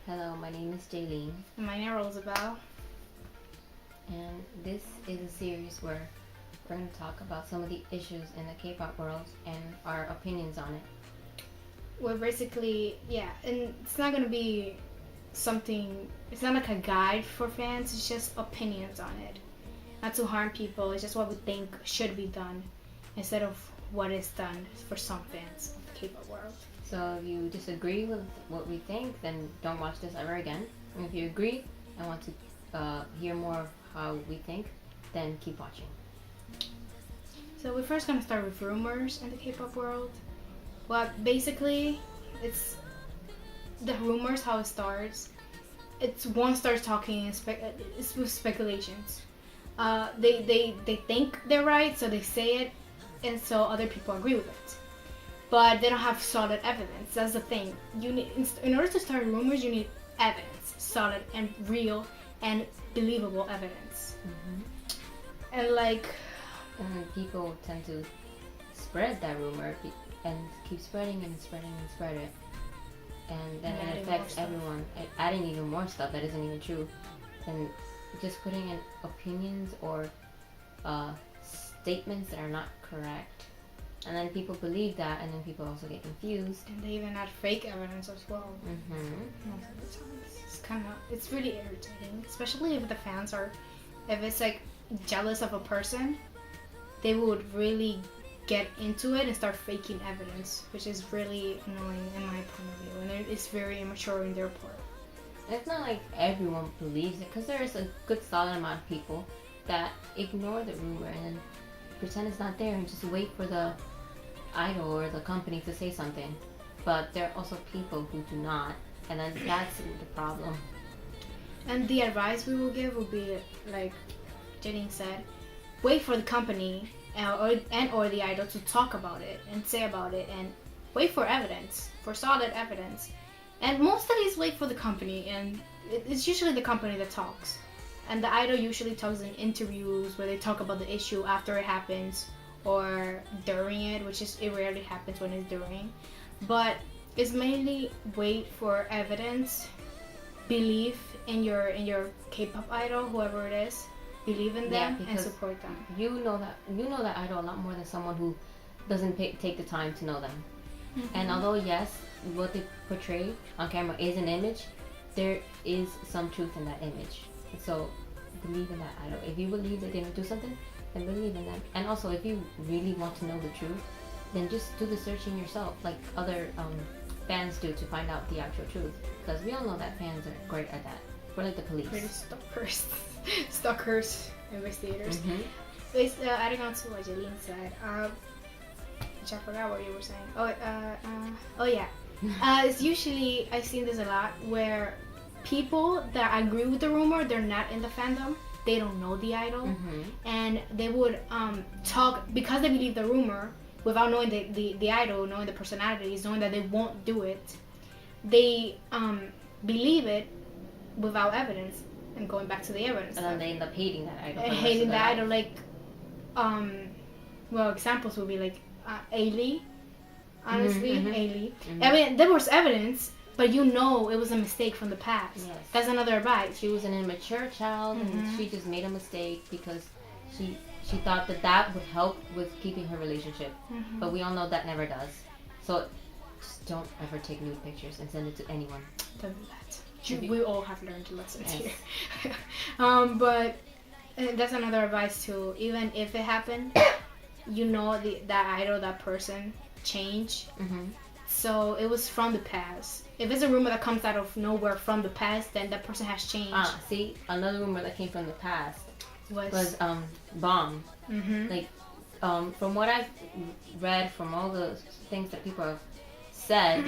Hello, my name is Jaylene. And my name is Rosabelle. And this is a series where we're going to talk about some of the issues in the K-pop world and our opinions on it. We're basically, and it's not going to be something, it's not like a guide for fans, it's just opinions on it. Not to harm people, it's just what we think should be done instead of what is done for some fans of the K-pop world. So if you disagree with what we think, then don't watch this ever again. And if you agree and want to hear more of how we think, then keep watching. So we're first going to start with rumors in the K-pop world. Well, basically, it's the rumors, how it starts. It's one starts talking, it's with speculations. They think they're right, so they say it, and so other people agree with it. But they don't have solid evidence. That's the thing. You need, in order to start rumors, you need evidence, solid and real and believable evidence. Mm-hmm. And people tend to spread that rumor and keep spreading and spreading and spread it, and then it affects everyone, adding even more stuff that isn't even true, and just putting in opinions or statements that are not correct. And then people believe that, and then people also get confused. And they even add fake evidence as well. Mm-hmm. Most of the times. It's really irritating. Especially if the fans if it's like jealous of a person, they would really get into it and start faking evidence, which is really annoying in my point of view. And it's very immature in their part. It's not like everyone believes it, because there is a good solid amount of people that ignore the rumor and then pretend it's not there and just wait for the idol or the company to say something. But there are also people who do not, and then that's the problem. And the advice we will give will be, like Janine said, wait for the company or the idol to talk about it and say about it, and wait for evidence, for solid evidence. And most of these wait for the company, and it's usually the company that talks. And the idol usually talks in interviews where they talk about the issue after it happens or during it, it rarely happens when it's during. But it's mainly wait for evidence, belief in your K-pop idol, whoever it is, believe in them and support them. You know that idol a lot more than someone who doesn't take the time to know them. Mm-hmm. And although yes, what they portray on camera is an image, there is some truth in that image. So believe in that idol. If you believe that they will do something, then believe in them. And also, if you really want to know the truth, then just do the searching yourself, like other fans do, to find out the actual truth. Because we all know that fans are great at that. We're like the police. We're the stalkers, investigators. Mm-hmm. Adding on to what Jaylene said, which I forgot what you were saying. It's usually, I've seen this a lot, where people that agree with the rumor, they're not in the fandom, they don't know the idol, mm-hmm. and they would talk because they believe the rumor without knowing the idol, knowing the personalities, knowing that they won't do it. They believe it without evidence, and going back to the evidence. And then they end up hating that idol. Hating the idol, like, examples would be like Ailey. Honestly, mm-hmm. Ailey. Mm-hmm. I mean, there was evidence, but it was a mistake from the past. Yes. That's another advice. She was an immature child, mm-hmm. and she just made a mistake because she thought that would help with keeping her relationship. Mm-hmm. But we all know that never does. So just don't ever take nude pictures and send it to anyone. Don't do that. We all have learned lessons here. But that's another advice too. Even if it happened, that idol, that person change. Mm-hmm. So it was from the past. If it's a rumor that comes out of nowhere from the past, then that person has changed. See, another rumor that came from the past was Bomb. Mm-hmm. Like, from what I've read, from all the things that people have said,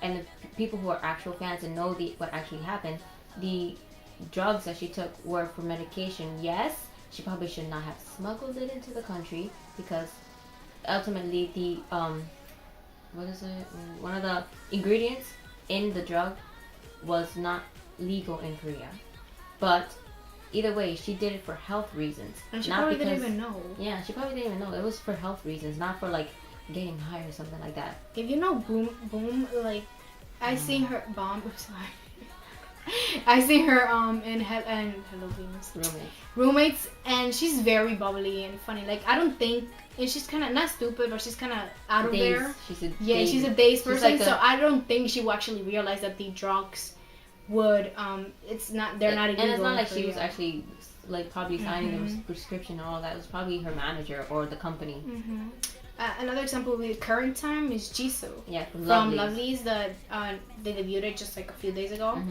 and the people who are actual fans and know what actually happened, the drugs that she took were for medication. Yes, she probably should not have smuggled it into the country, because ultimately the one of the ingredients in the drug was not legal in Korea. But either way, she did it for health reasons. And she probably didn't even know. Yeah, she probably didn't even know. It was for health reasons, not for like getting high or something like that. If you know Boom, like I seen her Bomb. I'm sorry. I see her in Hello Venus. Roommates, and she's very bubbly and funny. Like I don't think, and she's kind of not stupid, but she's kind of out of there. She's a dazed person, so I don't think she will actually realize that the drugs would it's not they're not illegal. And it's not like she was actually like probably signing the prescription and all that. It was probably her manager or the company. Another example with current time is Jisoo. Yeah, from Lovelyz. They debuted just like a few days ago.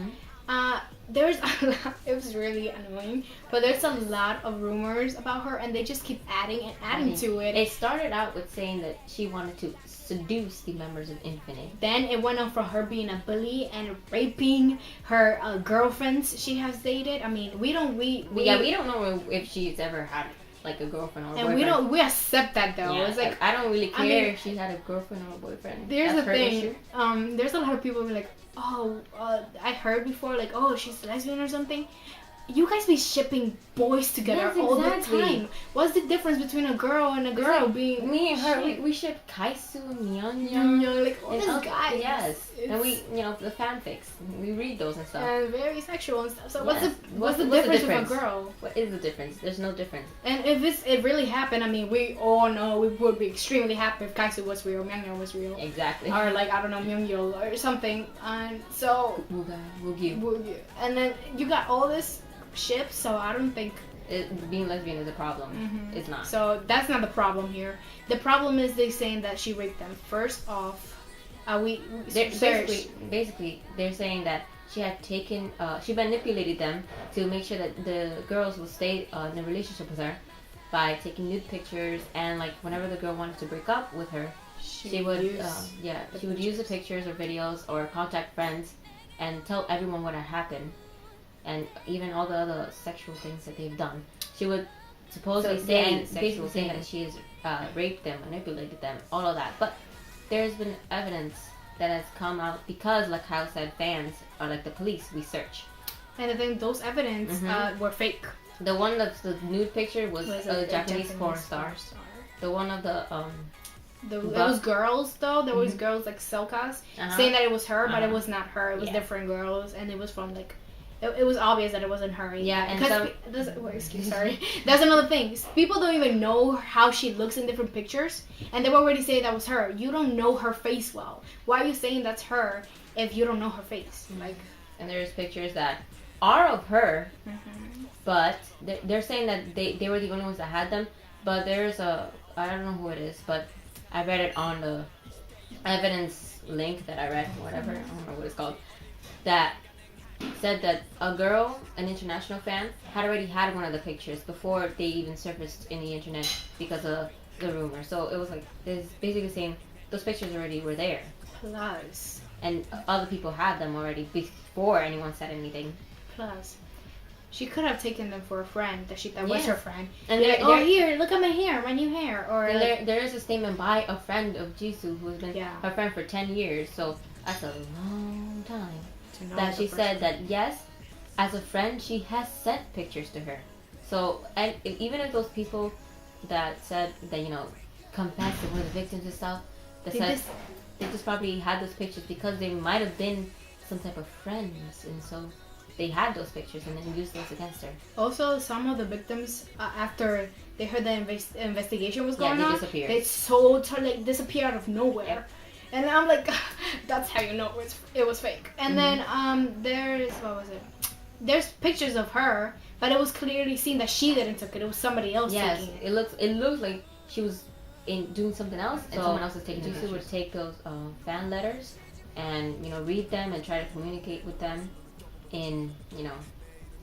There's a lot, it was really annoying, but there's a lot of rumors about her, and they just keep adding and adding to it. It started out with saying that she wanted to seduce the members of Infinite. Then it went on from her being a bully and raping her girlfriends she has dated. I mean, we don't know if she's ever had like a girlfriend or a boyfriend. And we accept that though. Yeah, it's like I don't really care if she had a girlfriend or a boyfriend. There's the thing. There's a lot of people who are like, I heard before like, oh, she's lesbian or something. You guys be shipping boys together all the time. What's the difference between a girl and a girl like being me and her? We ship Kaisu and Myeonyeon, like all these guys. Yes, and we, the fanfics, we read those and stuff. And very sexual and stuff. So what's the difference with a girl? What is the difference? There's no difference. And if it really happened, I mean, we all know we would be extremely happy if Kaisu was real, Myeonyeon was real. Exactly. Or like I don't know, Myeonyeon or something. And so Woogyu. And then you got all this ship, so I don't think being lesbian is a problem. It's not. So that's not the problem here. The problem is they saying that she raped them. First off, basically they're saying that she had taken she manipulated them to make sure that the girls would stay in a relationship with her by taking nude pictures, and like whenever the girl wanted to break up with her, she would use the pictures or videos or contact friends and tell everyone what had happened. And even all the other sexual things that they've done. She would supposedly say that she has raped them, manipulated them, all of that. But there's been evidence that has come out because, like Kyle said, fans or like the police, we search. And I think those evidence were fake. The one that's the nude picture was a Japanese porn star. The one of the it was girls though. There was girls like Selkas saying that it was her, but it was not her. It was different girls, and it was from like. It was obvious that it wasn't her. Yeah, and sorry. That's another thing. People don't even know how she looks in different pictures, and they were already saying that was her. You don't know her face well. Why are you saying that's her if you don't know her face? Like, and there's pictures that are of her, but they're saying that they were the only ones that had them. But there's I don't know who it is, but I read it on the evidence link that I read, whatever, I don't know what it's called, that said that a girl, an international fan, had already had one of the pictures before they even surfaced in the internet because of the rumor. So it was like, it's basically saying those pictures already were there. Plus. And other people had them already before anyone said anything. Plus. She could have taken them for a friend that was her friend. And they're like, here, look at my hair, my new hair. Or like, there is a statement by a friend of Jisoo who has been her friend for 10 years. So that's a long time. That she said that yes, as a friend, she has sent pictures to her. So, and even if those people that said that, confessed to one of the victims and stuff, they just probably had those pictures because they might have been some type of friends, and so they had those pictures and then used those against her. Also, some of the victims, after they heard the investigation was going on, disappeared. They totally disappeared out of nowhere. Yep. And I'm like, that's how you know it was fake. And then there's pictures of her, but it was clearly seen that she didn't take it. It was somebody else taking it. It looks like she was doing something else, and someone else is taking it. Jisoo would take those fan letters and read them and try to communicate with them in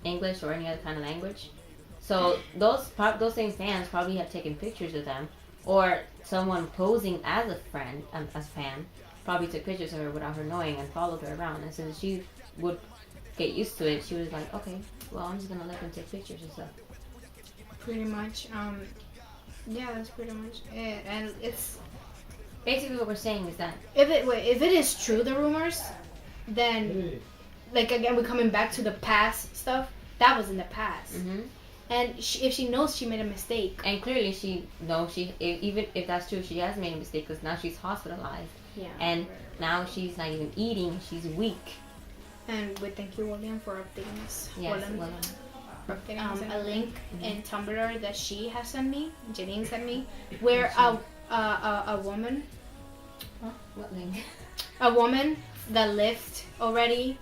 English or any other kind of language. So those same fans probably have taken pictures of them. Or someone posing as a friend, as a fan, probably took pictures of her without her knowing and followed her around. And since she would get used to it, she was like, okay, well, I'm just going to let them take pictures and stuff. Pretty much. Yeah, that's pretty much it. And it's... Basically what we're saying is that... If it is true, the rumors, then, like, again, we're coming back to the past stuff. That was in the past. And if she knows she made a mistake. And clearly even if that's true, she has made a mistake because now she's hospitalized. Yeah. And now she's not even eating. She's weak. And we thank you, William, for updating us. Yes, William. William. A link in Tumblr that she has sent me, Janine sent me, where a woman, What link? a woman that lived already.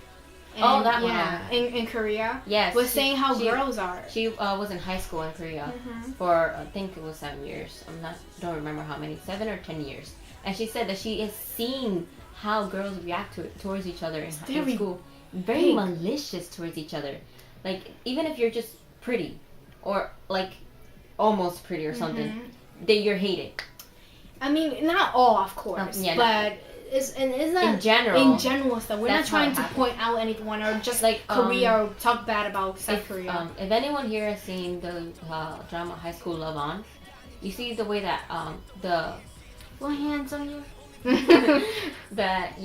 That one. In Korea. Yes. Was saying how girls are. She was in high school in Korea for I think it was 7 years. Don't remember how many, 7 or 10 years. And she said that she has seen how girls react towards each other in school. Very malicious towards each other. Like, even if you're just pretty or like almost pretty or something, you're hated. I mean, not all, of course, but it's not in general. In general stuff. We're not trying to point out anyone or just like Korea or talk bad about South Korea. If anyone here has seen the drama High School Love On, you see the way that the handsome you that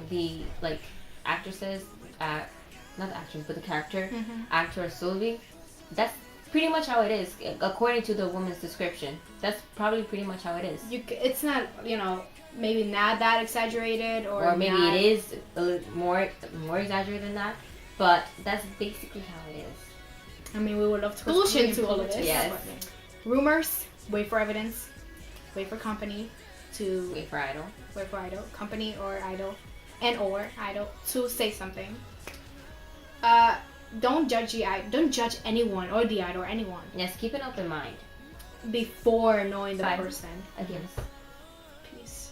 the like actresses not the actress, but the character, actor Sylvie, that's pretty much how it is, according to the woman's description. That's probably pretty much how it is. It's not, maybe not that exaggerated, or maybe it is a little more exaggerated than that, but that's basically how it is. I mean, we would love to look into all of this. Yes. Rumors, wait for evidence, wait for company to... Wait for idol. Company or idol, or idol to say something. Don't judge anyone or the idol or anyone. Yes, keep an open mind before knowing the person. Adios. Peace.